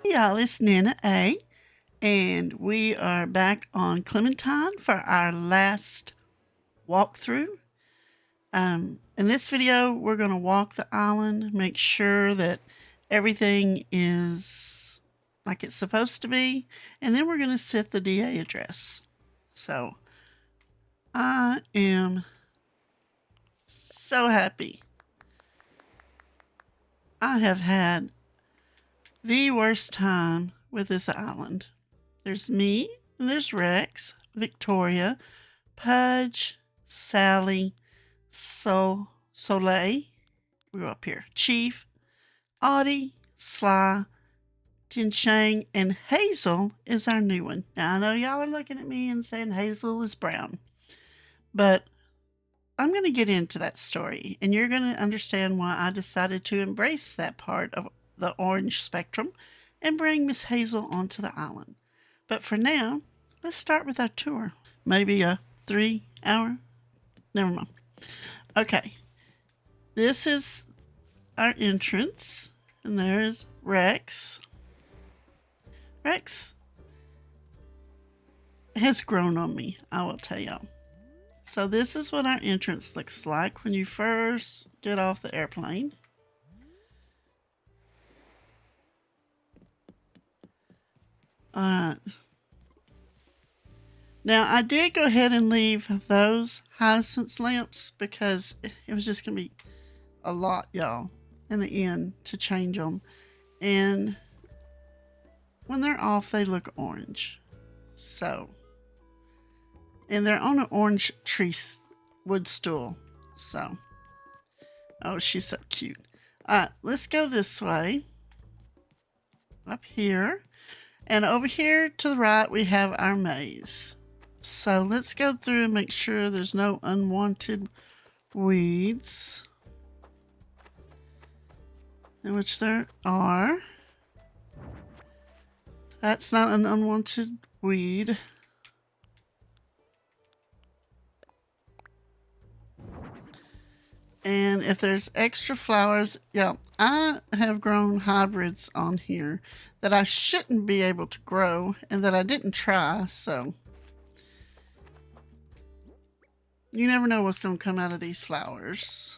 Hey y'all, it's Nana A, and we are back on Clementine for our last walkthrough. In this video, we're going to walk the island, make sure that everything is like it's supposed to be, and then we're going to set the DA address. So, I am so happy. I have had the worst time with this island. There's me, and there's Rex, Victoria, Pudge, Sally, Soleil, we were up here, Chief, Audie, Sly, Tin Shang, and Hazel is our new one. Now, I know y'all are looking at me and saying Hazel is brown, but I'm going to get into that story, and you're going to understand why I decided to embrace that part of the orange spectrum and bring Miss Hazel onto the island. But for now, let's start with our tour. Maybe a 3-hour? Never mind. Okay. This is our entrance, and there's Rex. Rex has grown on me, I will tell y'all. So this is what our entrance looks like when you first get off the airplane. Now, I did go ahead and leave those hyacinth lamps because it was just going to be a lot, y'all, in the end to change them. And when they're off, they look orange. So, and they're on an orange tree wood stool. So, oh, she's so cute. All right, let's go this way. Up here. And over here to the right, we have our maze. So let's go through and make sure there's no unwanted weeds, in which there are. That's not an unwanted weed. And if there's extra flowers, yeah, I have grown hybrids on here that I shouldn't be able to grow and that I didn't try, so you never know what's going to come out of these flowers.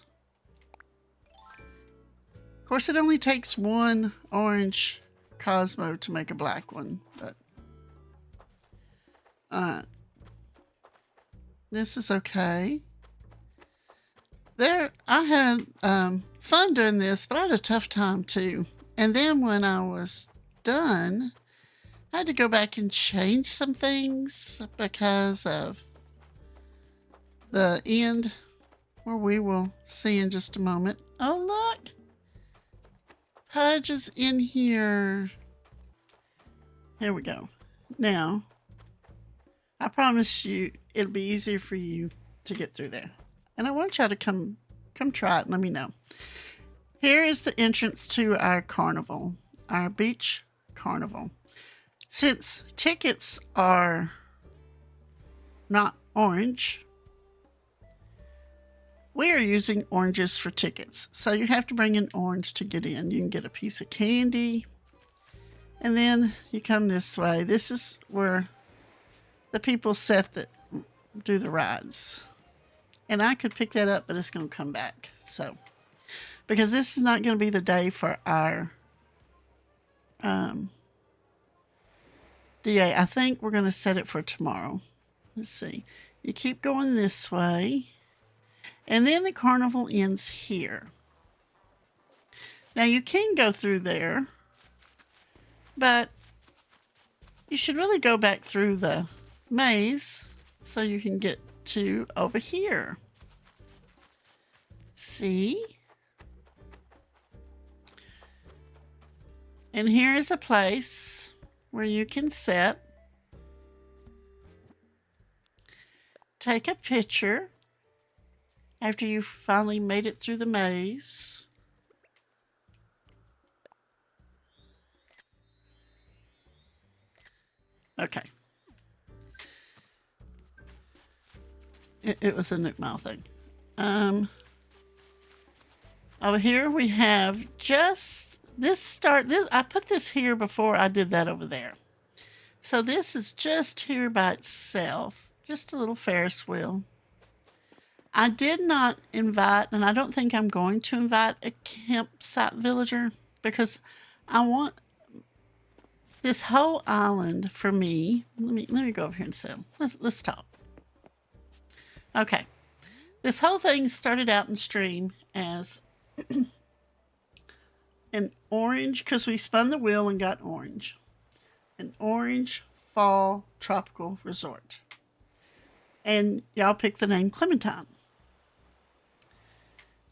Of course, it only takes one orange Cosmo to make a black one, but this is okay. I had fun doing this, but I had a tough time too. And then when I was done, I had to go back and change some things because of the end, where we will see in just a moment. Oh, look! Pudge is in here. Here we go. Now, I promise you it'll be easier for you to get through there. And I want y'all to come try it and let me know. Here is the entrance to our carnival, our beach carnival. Since tickets are not orange, we are using oranges for tickets. So you have to bring an orange to get in. You can get a piece of candy. And then you come this way. This is where the people sit that do the rides. And I could pick that up, but it's going to come back. So, because this is not going to be the day for our DA. I think we're going to set it for tomorrow. Let's see. You keep going this way. And then the carnival ends here. Now you can go through there, but you should really go back through the maze so you can get to over here. See? And here is a place where you can sit, take a picture after you finally made it through the maze. Okay. It was a Nook Mile thing. Over here we have just I put this here before I did that over there. So this is just here by itself, just a little Ferris wheel. I did not invite, and I don't think I'm going to invite a campsite villager because I want this whole island for me. Let me go over here and sit. Let's talk. Okay. This whole thing started out in stream as an orange, because we spun the wheel and got orange. An orange fall tropical resort. And y'all picked the name Clementine.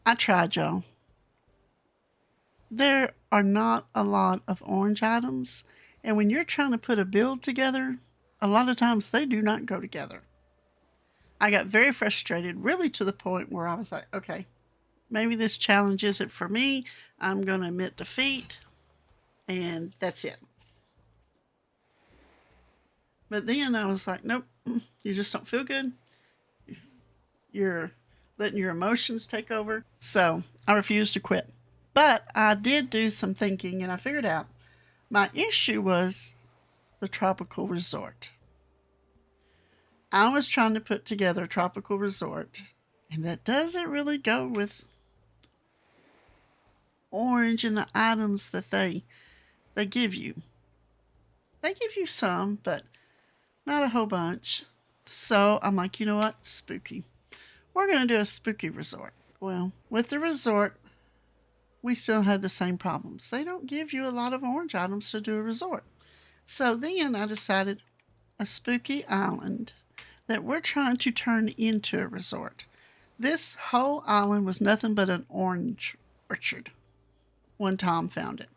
I tried, y'all. There are not a lot of orange items. And when you're trying to put a build together, a lot of times they do not go together. I got very frustrated, really to the point where I was like, okay, maybe this challenge isn't for me. I'm going to admit defeat. And that's it. But then I was like, nope, you just don't feel good. You're letting your emotions take over. So I refused to quit. But I did do some thinking and I figured out my issue was the tropical resort. I was trying to put together a tropical resort, and that doesn't really go with orange and the items that they give you. They give you some, but not a whole bunch. So I'm like, you know what? Spooky. We're going to do a spooky resort. Well, with the resort, we still had the same problems. They don't give you a lot of orange items to do a resort. So then I decided a spooky island that we're trying to turn into a resort. This whole island was nothing but an orange orchard when Tom found it.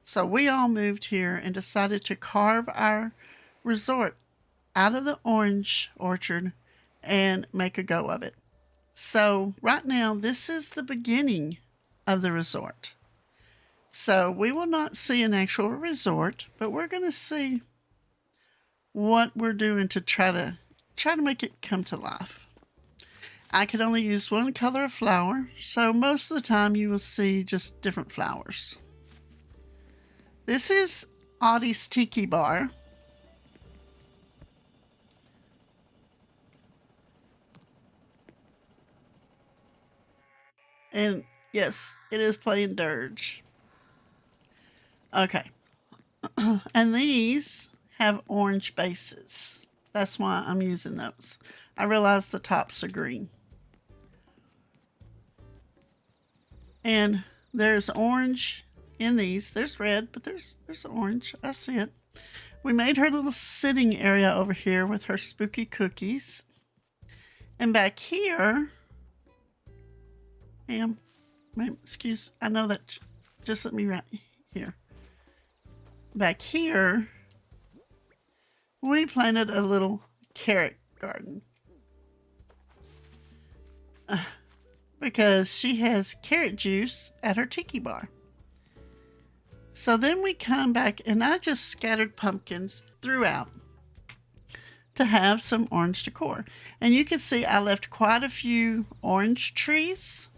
So we all moved here and decided to carve our resort out of the orange orchard and make a go of it. So right now, this is the beginning of the resort. So we will not see an actual resort, but we're going to see what we're doing to try to make it come to life. I can only use one color of flower, so most of the time you will see just different flowers. This is Audie's Tiki Bar. And yes, it is playing dirge. Okay. And these have orange bases. That's why I'm using those. I realize the tops are green. And there's orange in these. There's red, but there's orange. I see it. We made her little sitting area over here with her spooky cookies. And back here, excuse, I know that, just let me right here. Back here, we planted a little carrot garden. Because she has carrot juice at her tiki bar. So then we come back and I just scattered pumpkins throughout to have some orange decor. And you can see I left quite a few orange trees.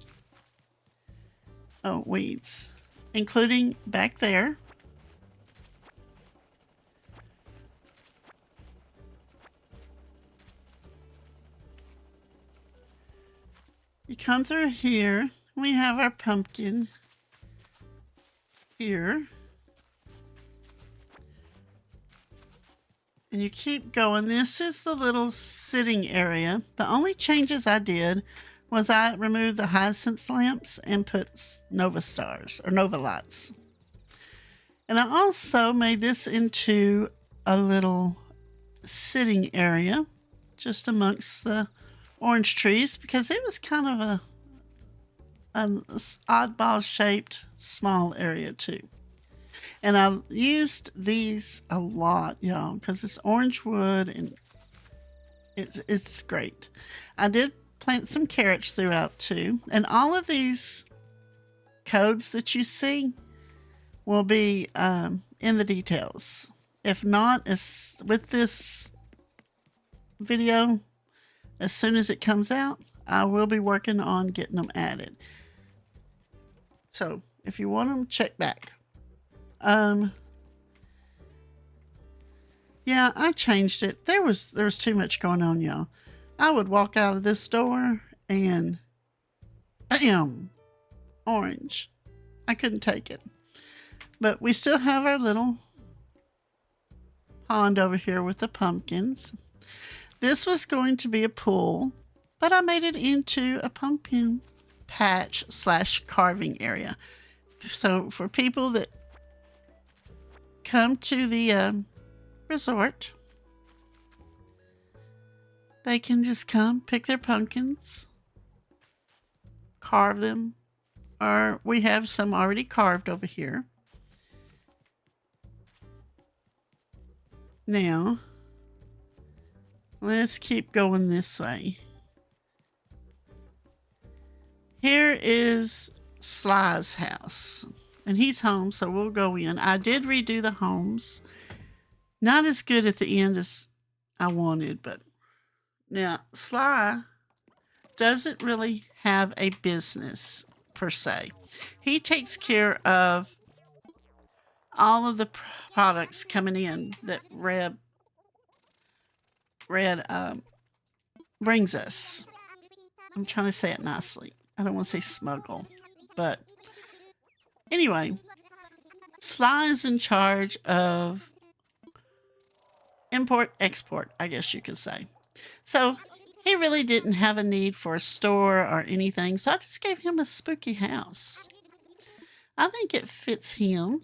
Oh, weeds. Including back there. You come through here. We have our pumpkin here. And you keep going. This is the little sitting area. The only changes I did was I removed the hyacinth lamps and put Nova stars or Nova lights. And I also made this into a little sitting area just amongst the orange trees because it was kind of an oddball shaped small area too. And I used these a lot, y'all, because it's orange wood and it's great. I did plant some carrots throughout too. And all of these codes that you see will be in the details. If not, with this video, as soon as it comes out, I will be working on getting them added. So if you want them, check back. Yeah, I changed it. There was too much going on, y'all. I would walk out of this door and bam, orange. I couldn't take it. But we still have our little pond over here with the pumpkins. This was going to be a pool, but I made it into a pumpkin patch / carving area. So for people that come to the resort, they can just come pick their pumpkins, carve them, or we have some already carved over here. Now, let's keep going this way. Here is Sly's house, and he's home, so we'll go in. I did redo the homes. Not as good at the end as I wanted, but now Sly doesn't really have a business per se. He takes care of all of the products coming in that Red brings us. I'm trying to say it nicely. I don't want to say smuggle, but anyway, Sly is in charge of import export, I guess you could say. So he really didn't have a need for a store or anything, so I just gave him a spooky house. I think it fits him.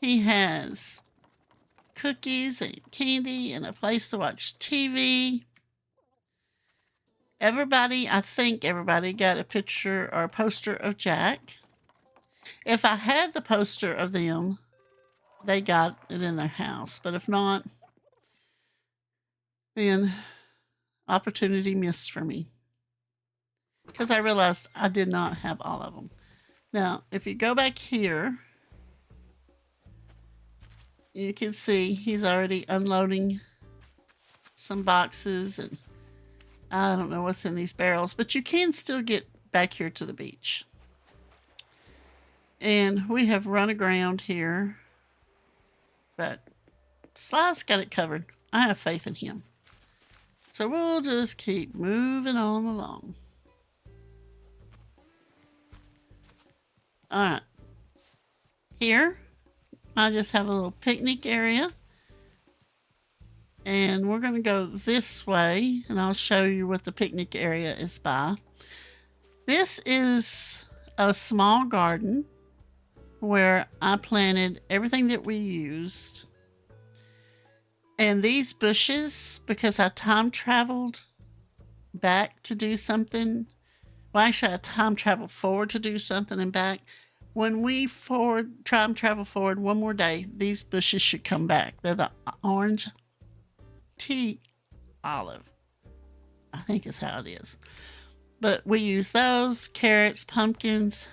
He has cookies and candy and a place to watch TV. I think everybody got a picture or a poster of Jack. If I had the poster of them, they got it in their house. But if not, then opportunity missed for me. Because I realized I did not have all of them. Now, if you go back here, you can see he's already unloading some boxes, and I don't know what's in these barrels, but you can still get back here to the beach. And we have run aground here, but Sly's got it covered. I have faith in him. So we'll just keep moving on along. All right. Here, I just have a little picnic area. And we're going to go this way, and I'll show you what the picnic area is by. This is a small garden where I planted everything that we used. And these bushes, because I time traveled back to do something, well, actually, I time traveled forward to do something and back. When we time travel forward one more day, these bushes should come back. They're the orange tea olive, I think is how it is. But we use those, carrots, pumpkins.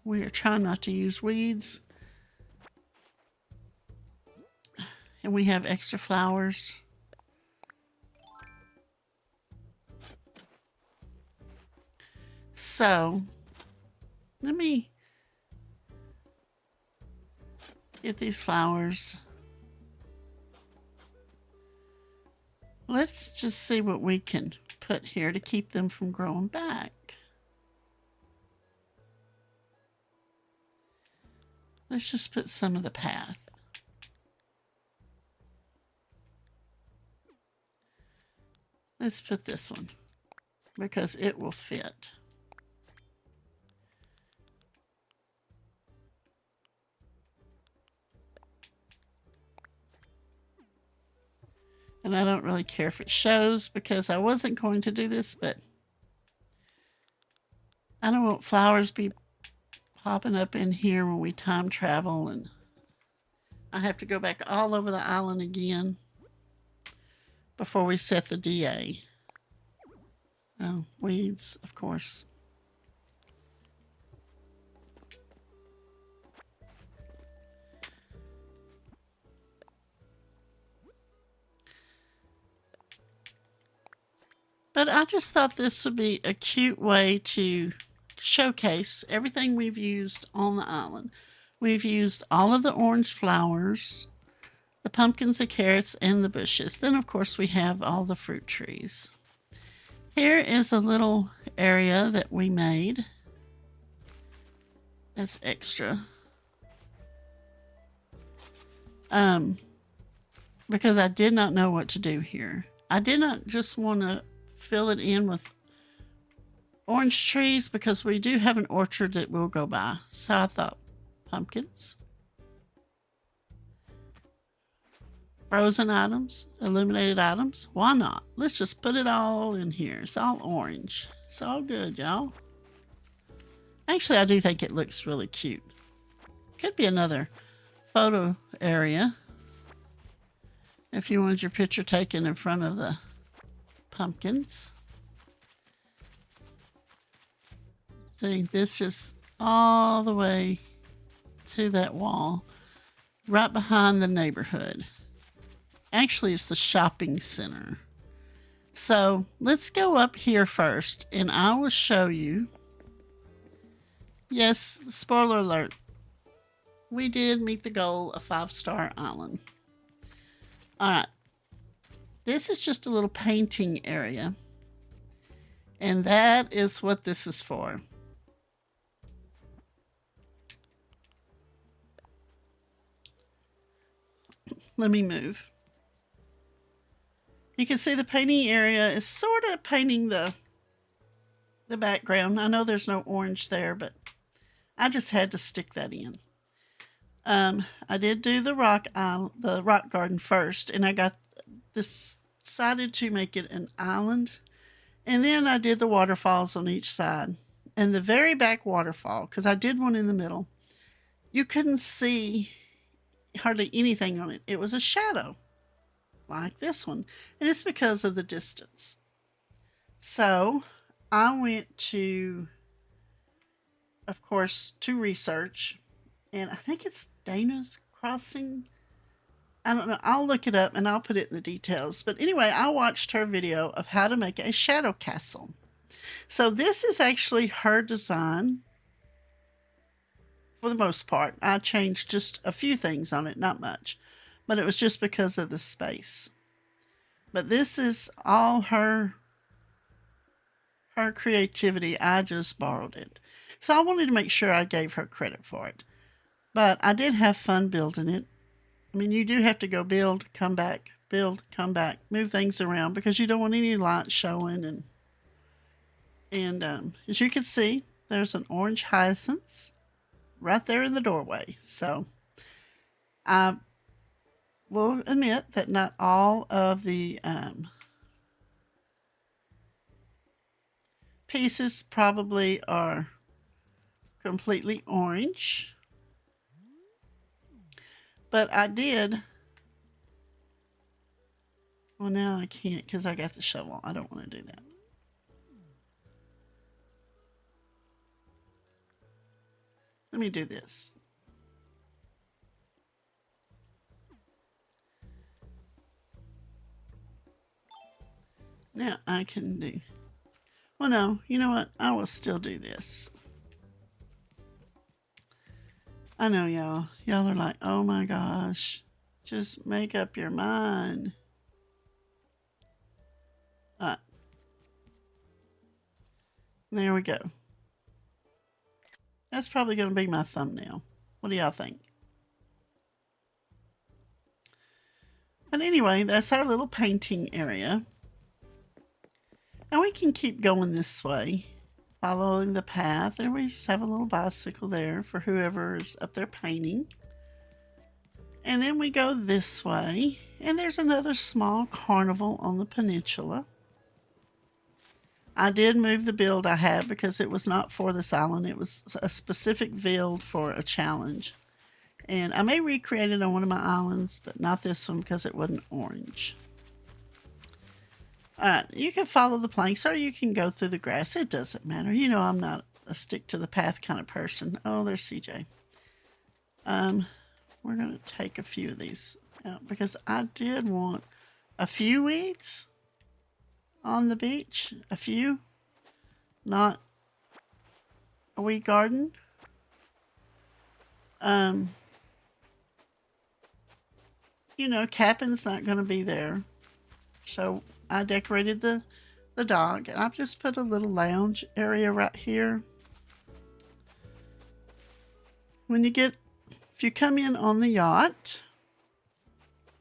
We are trying not to use weeds. And we have extra flowers. So, let me get these flowers. Let's just see what we can put here to keep them from growing back. Let's just put some of the path. Let's put this one because it will fit. And I don't really care if it shows because I wasn't going to do this, but I don't want flowers be popping up in here when we time travel, and I have to go back all over the island again before we set the DA. Oh, weeds, of course. But I just thought this would be a cute way to showcase everything we've used on the island. we've used all of the orange flowers, the pumpkins, the carrots, and the bushes. Then, of course, we have all the fruit trees. Here is a little area that we made. That's extra. Because I did not know what to do here. I did not just want to fill it in with orange trees because we do have an orchard that we'll go by. So I thought pumpkins, frozen items, illuminated items. Why not? Let's just put it all in here. It's all orange. It's all good, y'all. Actually, I do think it looks really cute. Could be another photo area if you wanted your picture taken in front of the pumpkins. See, this is all the way to that wall right behind the neighborhood. Actually, it's the shopping center. So let's go up here first and I will show you. Yes, spoiler alert. We did meet the goal of 5-star island. All right. This is just a little painting area. And that is what this is for. Let me move. You can see the painting area is sort of painting the background. I know there's no orange there, but I just had to stick that in. I did do the rock garden first, and I decided to make it an island, and then I did the waterfalls on each side. And the very back waterfall, because I did one in the middle, you couldn't see hardly anything on it. It was a shadow, like this one, and it's because of the distance. So I went to, of course, to research, and I think it's Dana's Crossing. I don't know. I'll look it up and I'll put it in the details. But anyway, I watched her video of how to make a shadow castle. So this is actually her design for the most part. I changed just a few things on it, not much, but it was just because of the space. But this is all her creativity. I just borrowed it. So I wanted to make sure I gave her credit for it. But I did have fun building it. I mean, you do have to go build, come back, move things around because you don't want any light showing. And as you can see, there's an orange hyacinth right there in the doorway. So I will admit that not all of the pieces probably are completely orange. But I did. Well, now I can't because I got the shovel. I don't want to do that. Let me do this. Now I can do. Well, no, you know what? I will still do this. I know y'all. Y'all are like, oh my gosh. Just make up your mind. There we go. That's probably going to be my thumbnail. What do y'all think? But anyway, that's our little painting area. And we can keep going this way, following the path. And we just have a little bicycle there for whoever's up there painting. And then we go this way. And there's another small carnival on the peninsula. I did move the build I had because it was not for this island. It was a specific build for a challenge. And I may recreate it on one of my islands, but not this one because it wasn't orange. You can follow the planks or you can go through the grass. It doesn't matter. You know, I'm not a stick to the path kind of person. Oh, there's CJ. We're going to take a few of these out because I did want a few weeds on the beach. A few. Not a weed garden. Um, Captain's not going to be there. So I decorated the dock, and I've just put a little lounge area right here. If you come in on the yacht,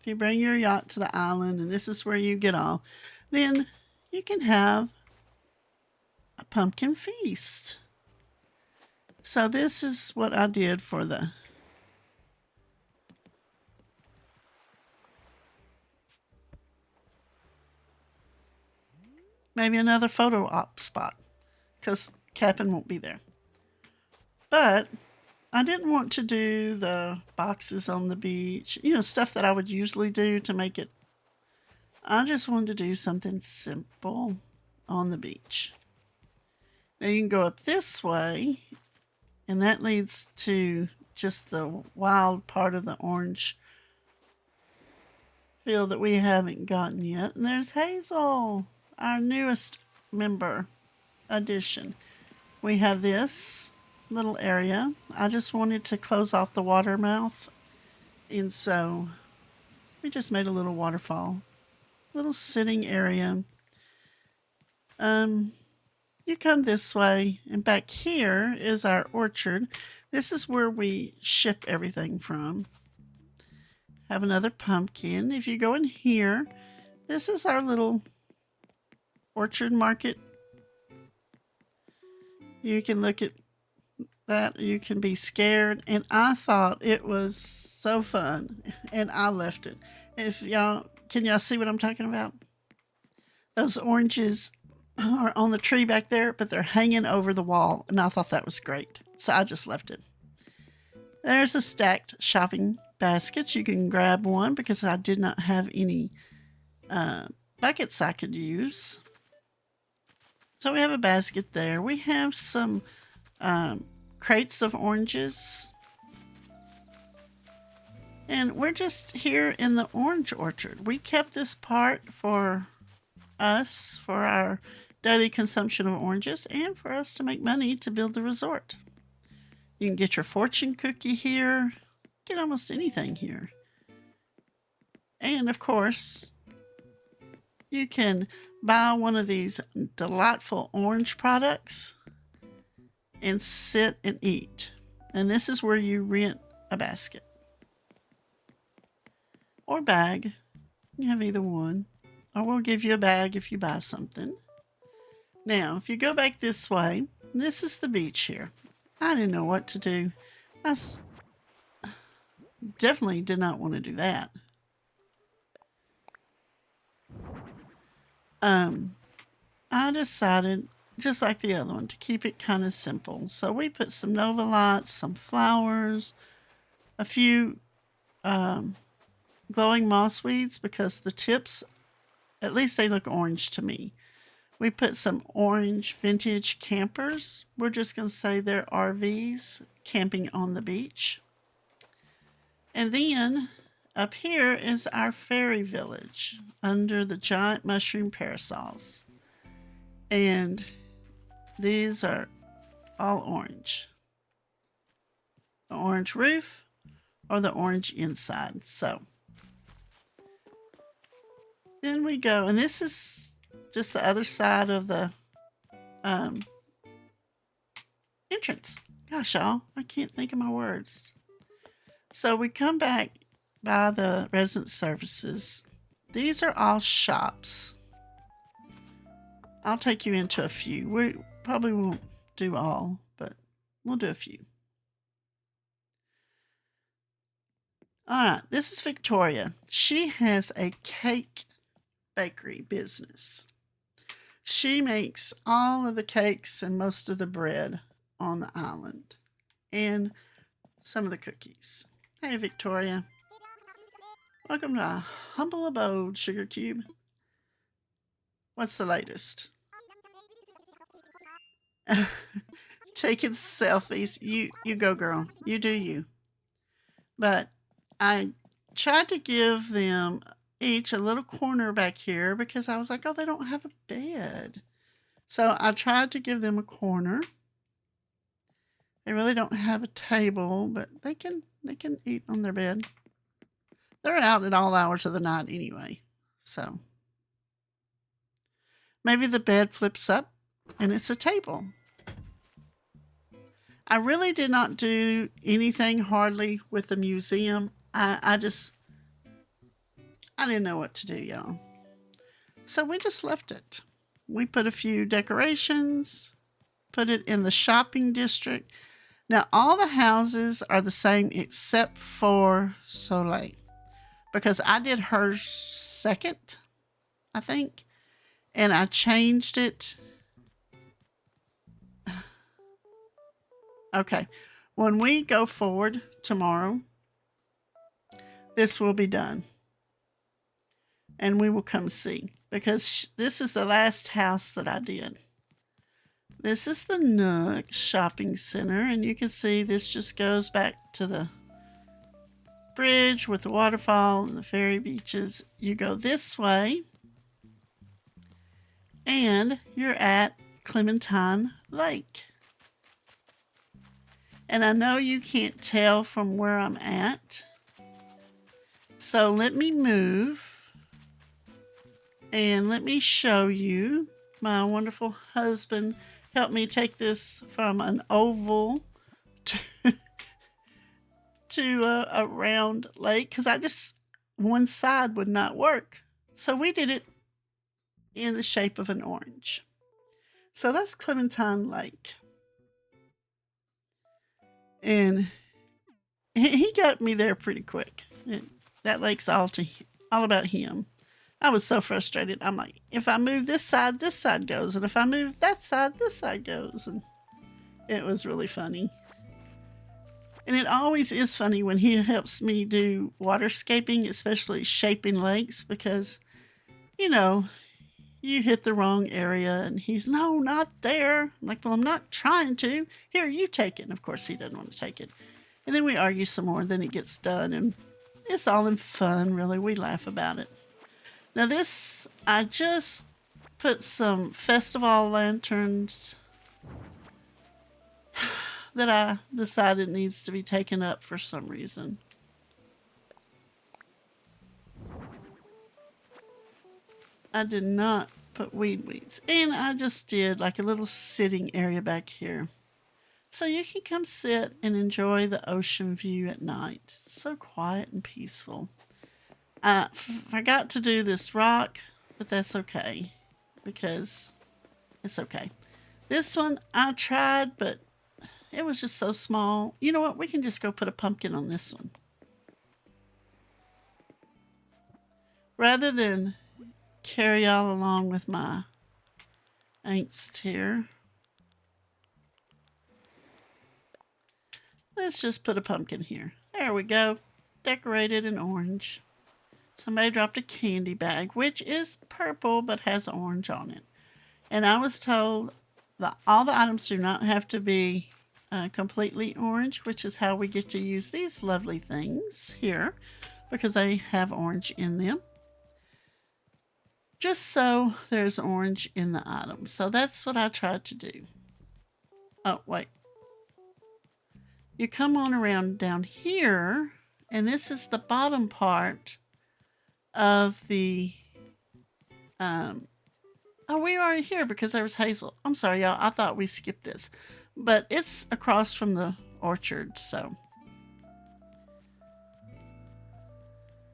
if you bring your yacht to the island, and this is where you get off, then you can have a pumpkin feast. So this is what I did for maybe another photo op spot, because Captain won't be there. But I didn't want to do the boxes on the beach, stuff that I would usually do to make it. I just wanted to do something simple on the beach. Now you can go up this way, and that leads to just the wild part of the orange field that we haven't gotten yet. And there's Hazel, our newest member addition. We have this little area. I just wanted to close off the water mouth, and so we just made a little waterfall, little sitting area. You come this way, and back here is our orchard. This is where we ship everything from. Have another pumpkin. If you go in here, this is our little orchard market. You can look at that. You can be scared. And I thought it was so fun, and I left it. Can y'all see what I'm talking about? Those oranges are on the tree back there, but they're hanging over the wall, and I thought that was great. So I just left it. There's a stacked shopping basket. You can grab one because I did not have any buckets I could use. So we have a basket there. We have some crates of oranges. And we're just here in the orange orchard. We kept this part for us, for our daily consumption of oranges, and for us to make money to build the resort. You can get your fortune cookie here, get almost anything here. And of course, you can buy one of these delightful orange products and sit and eat. And this is where you rent a basket or bag. You have either one. Or we'll give you a bag if you buy something. Now, if you go back this way, this is the beach here. I didn't know what to do. I definitely did not want to do that. I decided, just like the other one, to keep it kind of simple. So we put some Nova lights, some flowers, a few glowing moss weeds because the tips, at least they look orange to me. We put some orange vintage campers. We're just going to say they're RVs camping on the beach. And then up here is our fairy village under the giant mushroom parasols. And these are all orange. The orange roof or the orange inside. So then we go, and this is just the other side of the entrance. Gosh, y'all, I can't think of my words. So we come back by the resident services. These are all shops. I'll take you into a few. We probably won't do all, but we'll do a few. All right, this is Victoria. She has a cake bakery business. She makes all of the cakes and most of the bread on the island and some of the cookies. Hey, Victoria. Welcome to our humble abode, Sugar Cube. What's the latest? Taking selfies. You go, girl. You do you. But I tried to give them each a little corner back here because I was like, oh, they don't have a bed. So I tried to give them a corner. They really don't have a table, but they can eat on their bed. They're out at all hours of the night anyway. So maybe the bed flips up and it's a table. I really did not do anything hardly with the museum. I didn't know what to do, y'all. So we just left it. We put a few decorations, put it in the shopping district. Now, all the houses are the same except for Soleil because I did hers second, I think, and I changed it. Okay, when we go forward tomorrow, this will be done and we will come see because this is the last house that I did. This is the Nook Shopping Center, and you can see this just goes back to the bridge with the waterfall and the fairy beaches. You go this way, and you're at Clementine Lake. And I know you can't tell from where I'm at, so let me move and let me show you. My wonderful husband helped me take this from an oval to a round lake because one side would not work. So we did it in the shape of an orange. So that's Clementine Lake. And he got me there pretty quick. That lake's all about him. I was so frustrated. I'm like, if I move this side goes. And if I move that side, this side goes. And it was really funny. And it always is funny when he helps me do waterscaping, especially shaping lakes, because, you hit the wrong area and he's, no, not there. I'm like, well, I'm not trying to. Here, you take it. And of course, he doesn't want to take it. And then we argue some more. Then it gets done. And it's all in fun, really. We laugh about it. Now this, I just put some festival lanterns that I decided needs to be taken up for some reason. I did not put weeds. And I just did like a little sitting area back here. So you can come sit and enjoy the ocean view at night. It's so quiet and peaceful. I forgot to do this rock, but that's okay because it's okay. This one I tried, but it was just so small. You know what? We can just go put a pumpkin on this one. Rather than carry all along with my angst here, let's just put a pumpkin here. There we go. Decorated in orange. Somebody dropped a candy bag, which is purple but has orange on it. And I was told that all the items do not have to be completely orange, which is how we get to use these lovely things here because they have orange in them. Just so there's orange in the item. So that's what I tried to do. Oh, wait. You come on around down here, and this is the bottom part of the we are here because there was hazel. I'm sorry, y'all. I thought we skipped this, but it's across from the orchard. So,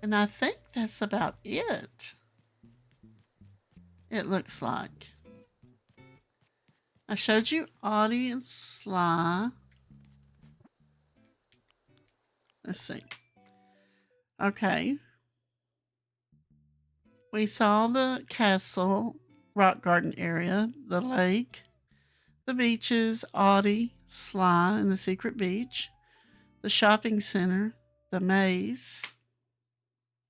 and I think that's about it. It looks like I showed you Audie and Sly. Let's see. Okay. We saw the castle, rock garden area, the lake, the beaches, Audie, Sly, and the secret beach, the shopping center, the maze,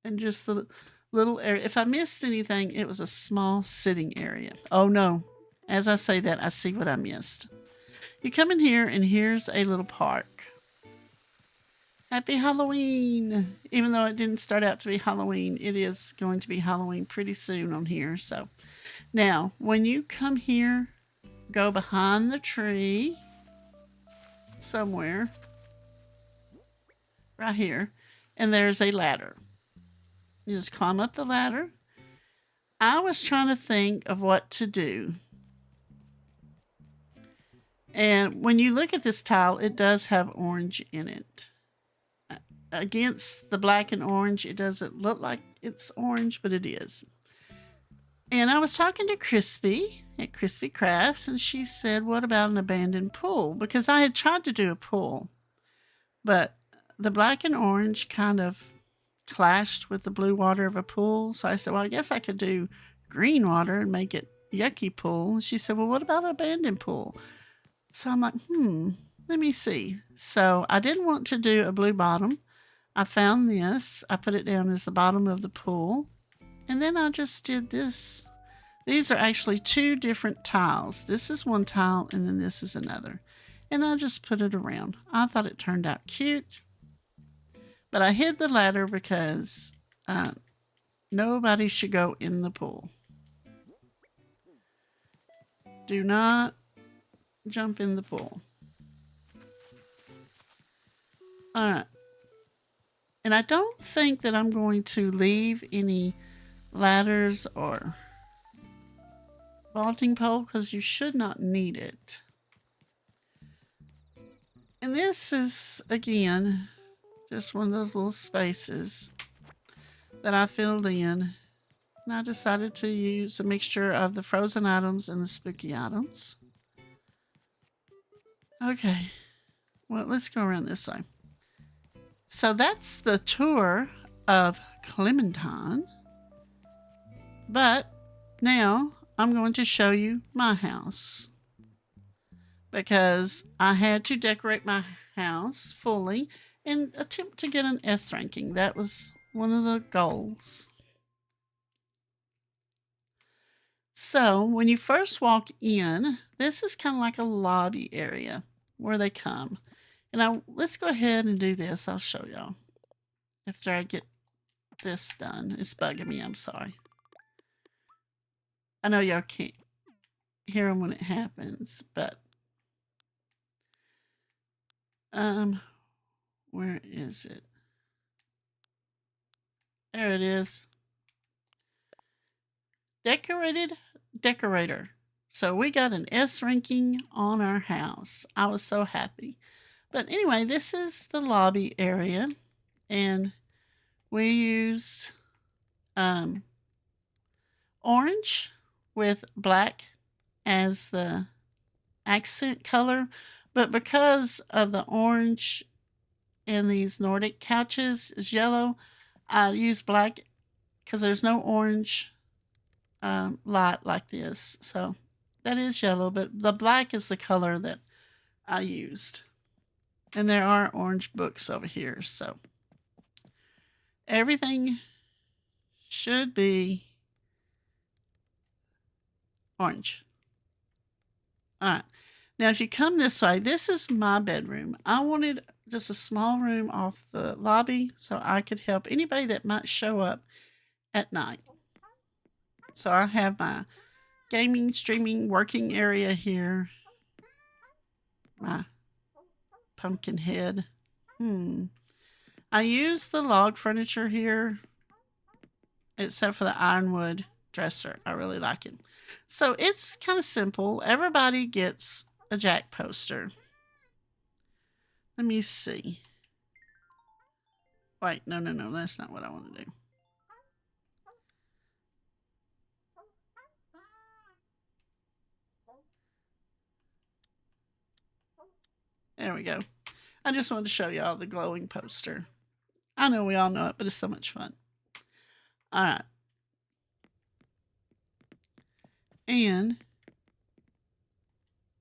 and just the little area. If I missed anything, it was a small sitting area. Oh no. As I say that, I see what I missed. You come in here, and here's a little park. Happy Halloween! Even though it didn't start out to be Halloween, it is going to be Halloween pretty soon on here. So now, when you come here, go behind the tree. somewhere right here, and there's a ladder. You just climb up the ladder. I was trying to think of what to do. And when you look at this tile, it does have orange in it. Against the black and orange, it doesn't look like it's orange, but it is. And I was talking to Crispy at Crispy Crafts, and she said, what about an abandoned pool? Because I had tried to do a pool, but the black and orange kind of clashed with the blue water of a pool. So I said, well, I guess I could do green water and make it yucky pool. And she said, well, what about an abandoned pool? So I'm like, let me see. So I didn't want to do a blue bottom. I found this. I put it down as the bottom of the pool. And then I just did this. These are actually two different tiles. This is one tile and then this is another. And I just put it around. I thought it turned out cute. But I hid the ladder because nobody should go in the pool. Do not jump in the pool. All right. And I don't think that I'm going to leave any ladders or vaulting pole because you should not need it. And this is, again, just one of those little spaces that I filled in. And I decided to use a mixture of the frozen items and the spooky items. Okay, well, let's go around this way. So that's the tour of Clementine. But now I'm going to show you my house because I had to decorate my house fully and attempt to get an S ranking. That was one of the goals. So when you first walk in, this is kind of like a lobby area where they come. And let's go ahead and do this. I'll show y'all after I get this done. It's bugging me. I'm sorry. I know y'all can't hear them when it happens, but where is it? There it is. Decorated decorator. So we got an S ranking on our house. I was so happy. But anyway, this is the lobby area, and we used orange with black as the accent color. But because of the orange in these Nordic couches is yellow, I use black because there's no orange light like this. So that is yellow, but the black is the color that I used. And there are orange books over here. So everything should be orange. All right. Now, if you come this way, this is my bedroom. I wanted just a small room off the lobby so I could help anybody that might show up at night. So I have my gaming, streaming, working area here. My pumpkin head. I use the log furniture here, except for the ironwood dresser. I really like it. So it's kind of simple. Everybody gets a Jack poster. Let me see. Wait, no. That's not what I want to do. There we go. I just wanted to show y'all the glowing poster. I know we all know it, but it's so much fun. All right. And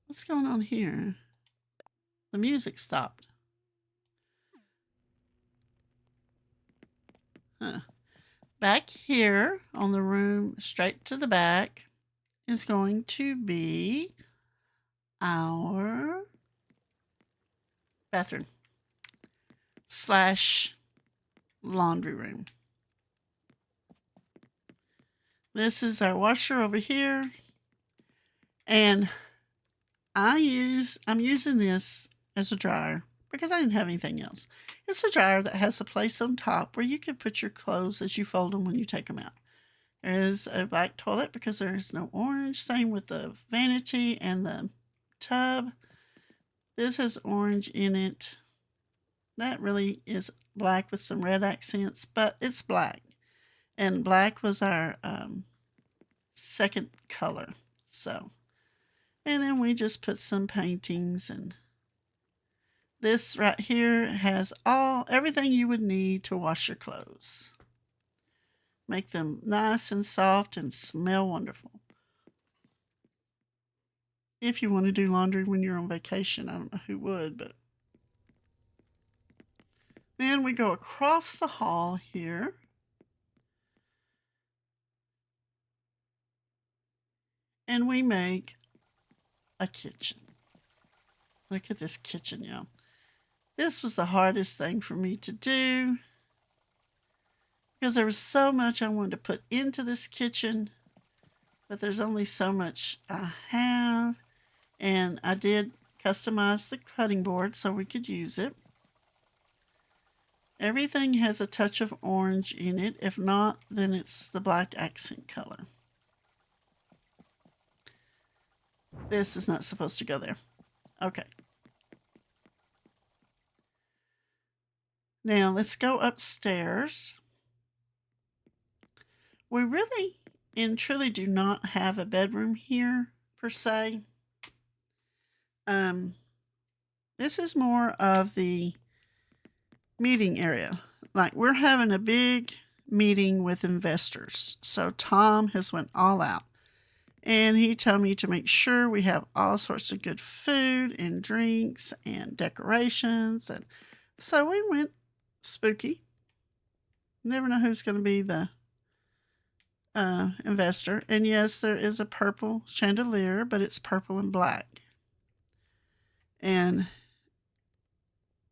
what's going on here? The music stopped. Back here on the room, straight to the back, is going to be our bathroom / laundry room. This is our washer over here. And I'm using this as a dryer because I didn't have anything else. It's a dryer that has a place on top where you can put your clothes as you fold them when you take them out. There is a black toilet because there is no orange. Same with the vanity and the tub. This has orange in it. That really is black with some red accents, but it's black. And black was our second color. So, and then we just put some paintings, and this right here has everything you would need to wash your clothes. Make them nice and soft and smell wonderful. If you want to do laundry when you're on vacation, I don't know who would, but then we go across the hall here. And we make a kitchen. Look at this kitchen, y'all. This was the hardest thing for me to do because there was so much I wanted to put into this kitchen, but there's only so much I have. And I did customize the cutting board so we could use it. Everything has a touch of orange in it. If not, then it's the black accent color. This is not supposed to go there. Okay. Now let's go upstairs. We really and truly do not have a bedroom here per se. This is more of the meeting area. Like we're having a big meeting with investors. So Tom has went all out. And he told me to make sure we have all sorts of good food and drinks and decorations. And so we went spooky. Never know who's going to be the investor. And yes, there is a purple chandelier, but it's purple and black. And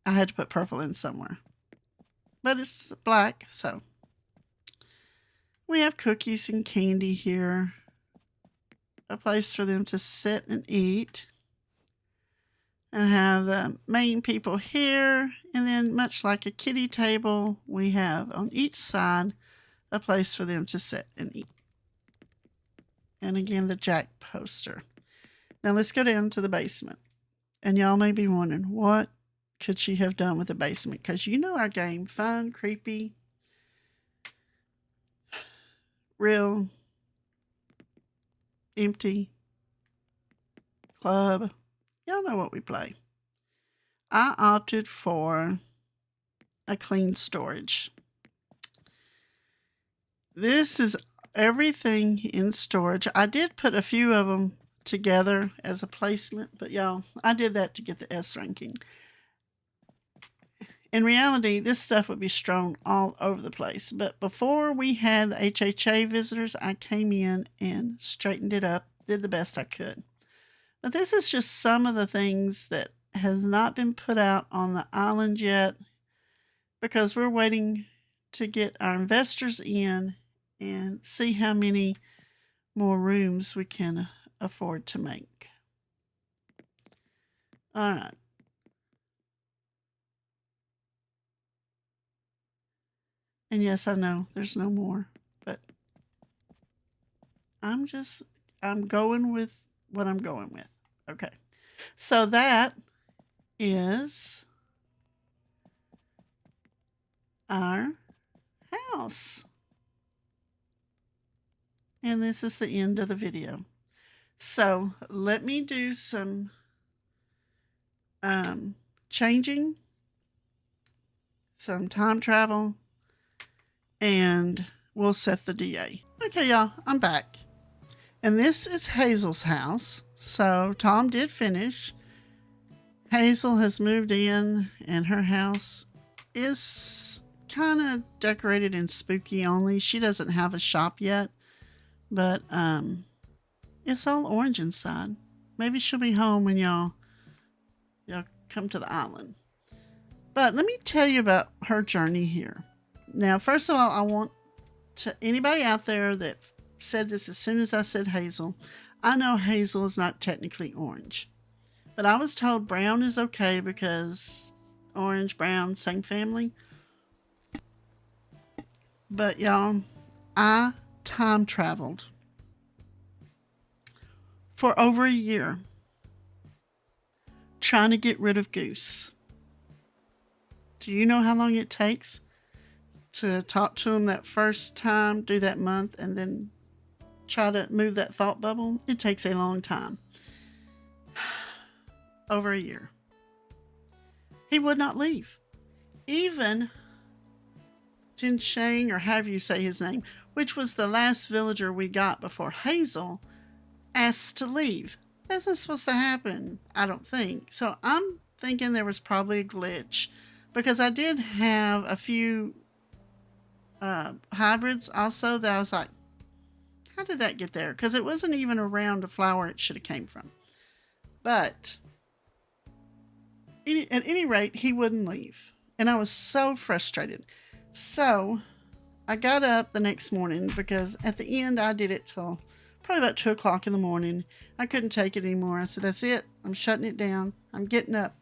I had to put purple in somewhere. But it's black, so. We have cookies and candy here. A place for them to sit and eat. And have the main people here. And then much like a kiddie table, we have on each side a place for them to sit and eat. And again, the Jack poster. Now let's go down to the basement. And y'all may be wondering, what could she have done with the basement? Because you know our game, fun, creepy, real, empty, club. Y'all know what we play. I opted for a clean storage. This is everything in storage. I did put a few of them together as a placement, but y'all, I did that to get the S ranking. In reality, this stuff would be strewn all over the place. But before we had the HHA visitors, I came in and straightened it up, did the best I could. But this is just some of the things that has not been put out on the island yet because we're waiting to get our investors in and see how many more rooms we can afford to make. All right. And yes, I know there's no more, but I'm going with what I'm going with. Okay. So that is our house. And this is the end of the video. So let me do some changing, some time travel, and we'll set the DA. Okay, y'all, I'm back. And this is Hazel's house. So Tom did finish. Hazel has moved in, and her house is kind of decorated in spooky only. She doesn't have a shop yet, but it's all orange inside. Maybe she'll be home when y'all come to the island. But let me tell you about her journey here. Now, first of all, I want to anybody out there that said this as soon as I said Hazel, I know Hazel is not technically orange. But I was told brown is okay because orange, brown, same family. But y'all, I time traveled for over a year trying to get rid of Goose. Do you know how long it takes to talk to him that first time, do that month, and then try to move that thought bubble? It takes a long time. Over a year. He would not leave. Even Tinshang, or however you say his name, which was the last villager we got before Hazel, asked to leave. That's not supposed to happen, I don't think. So I'm thinking there was probably a glitch because I did have a few hybrids also that I was like, how did that get there? Because it wasn't even around the flower it should have came from. But at any rate, he wouldn't leave. And I was so frustrated. So I got up the next morning because at the end I did it till probably about 2 o'clock in the morning. I couldn't take it anymore. I said, that's it. I'm shutting it down. I'm getting up.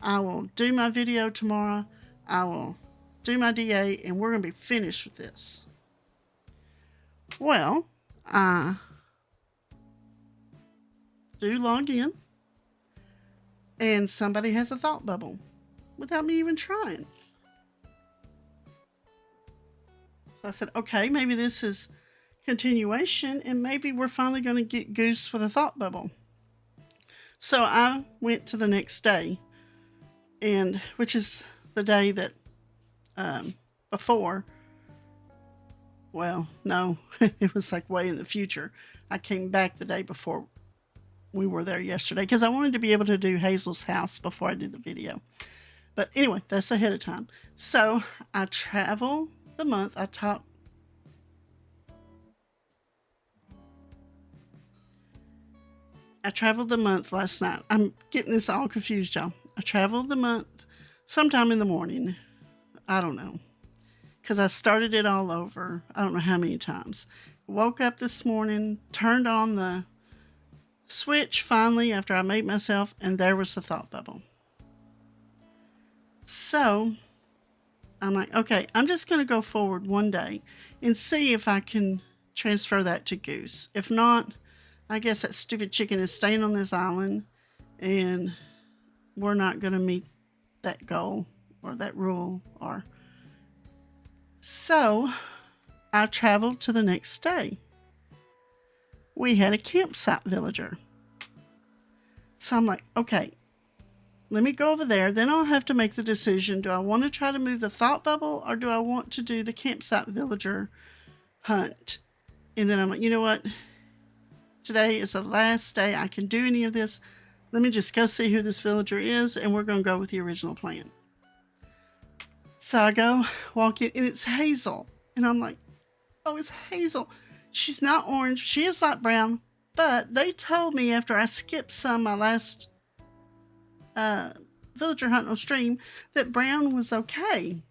I will do my video tomorrow. I will do my DA and we're going to be finished with this. Well, I do log in and somebody has a thought bubble without me even trying. So I said, okay, maybe this is continuation and maybe we're finally going to get Goose with a thought bubble. So I went to the next day, and which is the day that before, well, no, it was like way in the future. I came back the day before we were there yesterday because I wanted to be able to do Hazel's house before I did the video. But anyway, that's ahead of time. So I travel the month. I traveled the month last night. I'm getting this all confused, y'all. I traveled the month sometime in the morning. I don't know. Because I started it all over. I don't know how many times. Woke up this morning, turned on the switch finally after I made myself, and there was the thought bubble. So I'm like, okay, I'm just going to go forward one day and see if I can transfer that to Goose. If not, I guess that stupid chicken is staying on this island and we're not going to meet that goal or that rule. So I traveled to the next day. We had a campsite villager. So I'm like, okay, let me go over there. Then I'll have to make the decision. Do I want to try to move the thought bubble or do I want to do the campsite villager hunt? And then I'm like, you know what? Today is the last day I can do any of this. Let me just go see who this villager is and we're going to go with the original plan. So I go walk in and it's Hazel. And I'm like, oh, it's Hazel. She's not orange. She is light brown. But they told me after I skipped my last villager hunt on stream that brown was okay.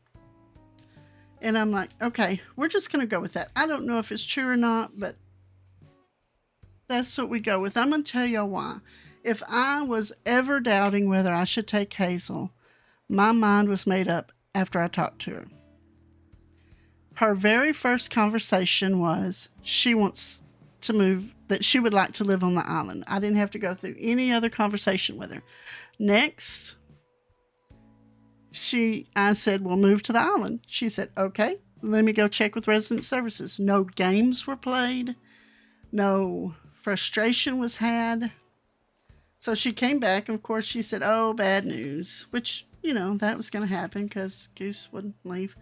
And I'm like, okay, we're just going to go with that. I don't know if it's true or not, but that's what we go with. I'm going to tell y'all why. If I was ever doubting whether I should take Hazel, my mind was made up after I talked to her. Her very first conversation was she wants to move, that she would like to live on the island. I didn't have to go through any other conversation with her. Next, I said, we'll move to the island. She said, okay, let me go check with resident services. No games were played. No frustration was had. So she came back, and of course she said, oh, bad news, which, that was going to happen because Goose wouldn't leave.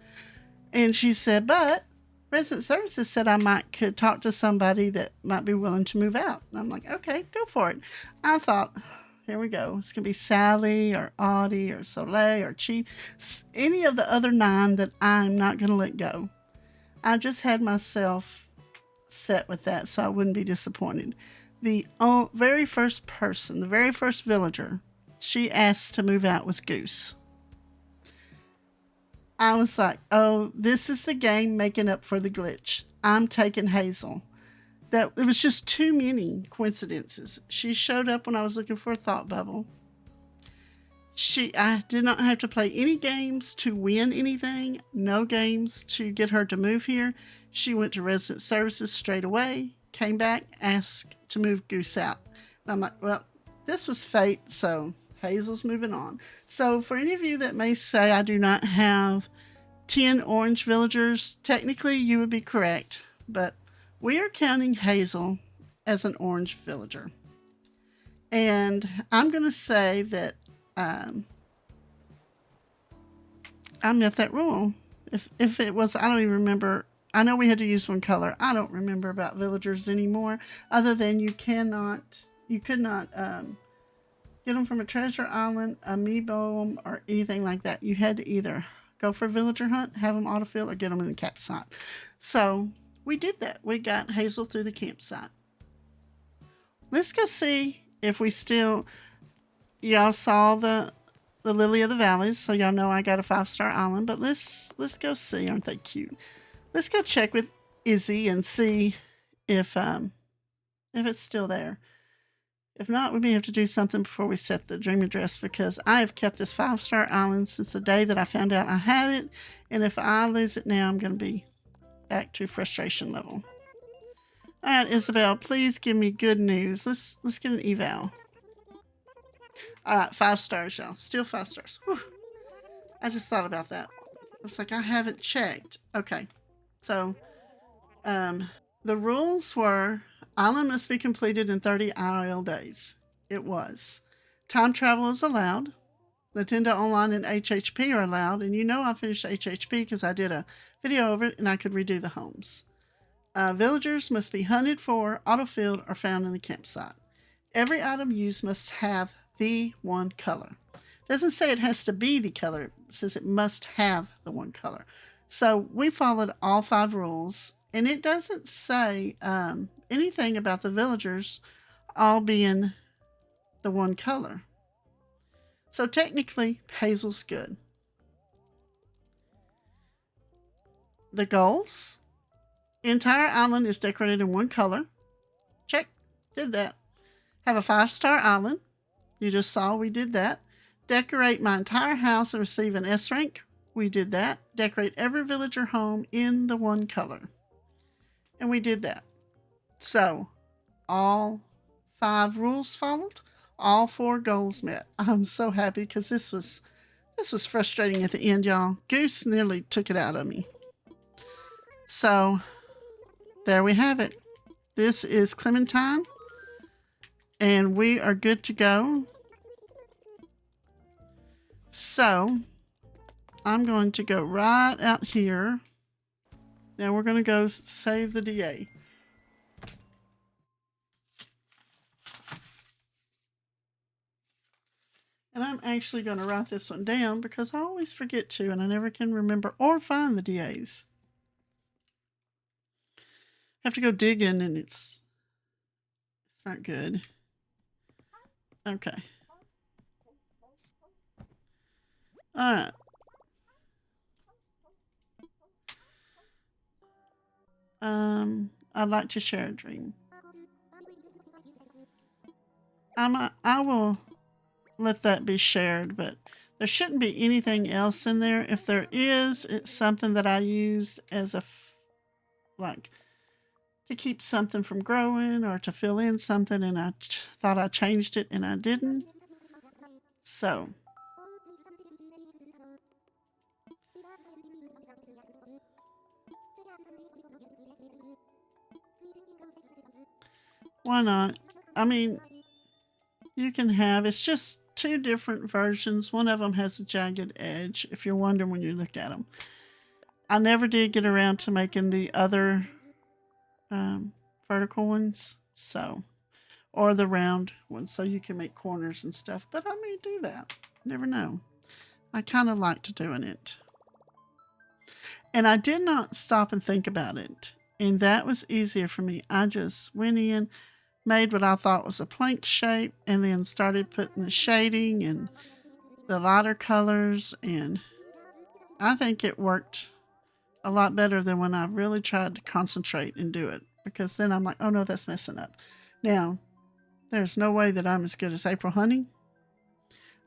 And she said, but resident services said could talk to somebody that might be willing to move out. And I'm like, okay, go for it. I thought, here we go. It's going to be Sally or Audie or Soleil or Chi, any of the other 9 that I'm not going to let go. I just had myself set with that so I wouldn't be disappointed. The very first person, the very first villager she asked to move out was Goose. I was like, oh, this is the game making up for the glitch. I'm taking Hazel. that it was just too many coincidences. She showed up when I was looking for a thought bubble. I did not have to play any games to win anything, no games to get her to move here. She went to resident services straight away, came back, asked to move Goose out. And I'm like, well, this was fate, so Hazel's moving on. So for any of you that may say I do not have 10 orange villagers, technically you would be correct, but we are counting Hazel as an orange villager. And I'm going to say that I met that rule. If it was, I don't even remember. I know we had to use one color. I don't remember about villagers anymore, other than you could not get them from a treasure island, amiibo, or anything like that. You had to either go for a villager hunt, have them autofill, or get them in the campsite. So we did that. We got Hazel through the campsite. Let's go see if we still... Y'all saw the Lily of the Valleys, so y'all know I got a 5-star island. But let's go see. Aren't they cute? Let's go check with Izzy and see if it's still there. If not, we may have to do something before we set the dream address, because I have kept this 5-star island since the day that I found out I had it. And if I lose it now, I'm going to be back to frustration level. All right, Isabel, please give me good news. Let's get an eval. All right, 5 stars, y'all. Still 5 stars. Whew. I just thought about that. It's like I haven't checked. Okay, so the rules were island must be completed in 30 IRL days. It was. Time travel is allowed. Nintendo Online and HHP are allowed. And you know I finished HHP because I did a video of it and I could redo the homes. Villagers must be hunted for, autofilled, or found in the campsite. Every item used must have the one color. It doesn't say it has to be the color. It says it must have the one color. So we followed all 5 rules, and it doesn't say anything about the villagers all being the one color. So technically, Hazel's good. The goals. The entire island is decorated in one color. Check. Did that. Have a 5-star island. You just saw we did that. Decorate my entire house and receive an S rank. We did that. Decorate every villager home in the one color. And we did that. So, all 5 rules followed. All 4 goals met. I'm so happy because this was frustrating at the end, y'all. Goose nearly took it out of me. So, there we have it. This is Clementine. And we are good to go. So, I'm going to go right out here. Now we're going to go save the DA. And I'm actually going to write this one down because I always forget to and I never can remember or find the DAs. I have to go digging and it's not good. Okay. All right. I'd like to share a dream. I will let that be shared, but there shouldn't be anything else in there. If there is, it's something that I used as to keep something from growing or to fill in something, and I thought I changed it and I didn't. So why not? I mean, you can have, it's just 2 different versions. One of them has a jagged edge, if you're wondering when you look at them. I never did get around to making the other vertical ones, or the round ones, so you can make corners and stuff. But I may do that. Never know. I kind of liked doing it. And I did not stop and think about it. And that was easier for me. I just went in, made what I thought was a plank shape, and then started putting the shading and the lighter colors. And I think it worked a lot better than when I really tried to concentrate and do it because then I'm like, oh no, that's messing up. Now, there's no way that I'm as good as April Honey.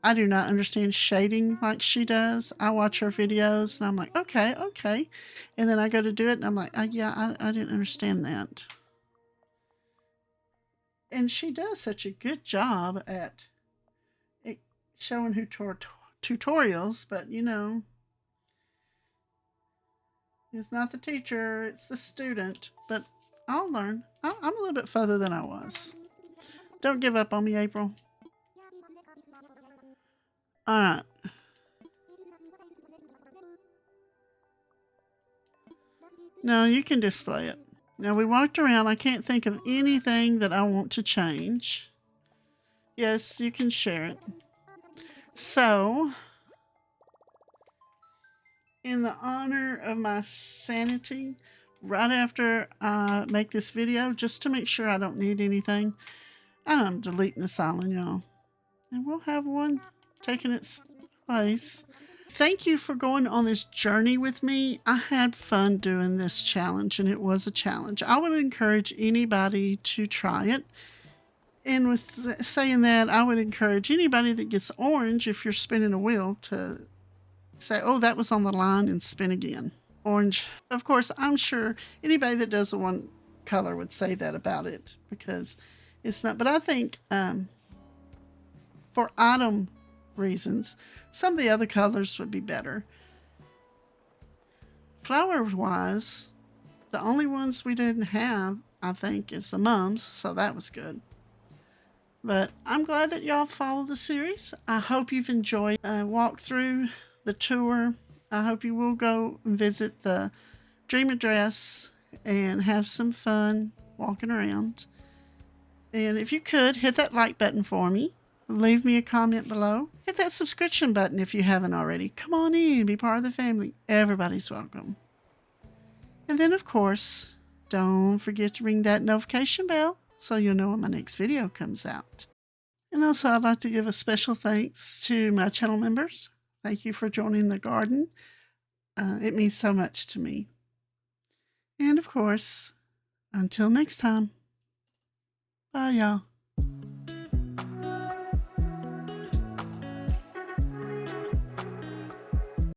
I do not understand shading like she does. I watch her videos and I'm like, okay, okay. And then I go to do it and I'm like, yeah, I didn't understand that. And she does such a good job at showing her tutorials, but you know, it's not the teacher, it's the student. But I'll learn. I'm a little bit further than I was. Don't give up on me, April. All right. No, you can display it. Now we walked around. I can't think of anything that I want to change. Yes, you can share it. So, in the honor of my sanity, right after I make this video, just to make sure I don't need anything, I'm deleting this island, y'all. And we'll have one taking its place. Thank you for going on this journey with me. I had fun doing this challenge, and it was a challenge. I would encourage anybody to try it. And with saying that, I would encourage anybody that gets orange, if you're spinning a wheel, to say, oh, that was on the line, and spin again. Orange. Of course, I'm sure anybody that does the one color would say that about it, because it's not. But I think for item reasons, some of the other colors would be better. Flower-wise, the only ones we didn't have, I think, is the mums, so that was good. But I'm glad that y'all followed the series. I hope you've enjoyed walk through the tour. I hope you will go and visit the dream address and have some fun walking around. And if you could, hit that like button for me. Leave me a comment below. Hit that subscription button if you haven't already. Come on in, be part of the family. Everybody's welcome. And then, of course, don't forget to ring that notification bell so you'll know when my next video comes out. And also, I'd like to give a special thanks to my channel members. Thank you for joining the garden. It means so much to me. And of course, until next time, bye y'all.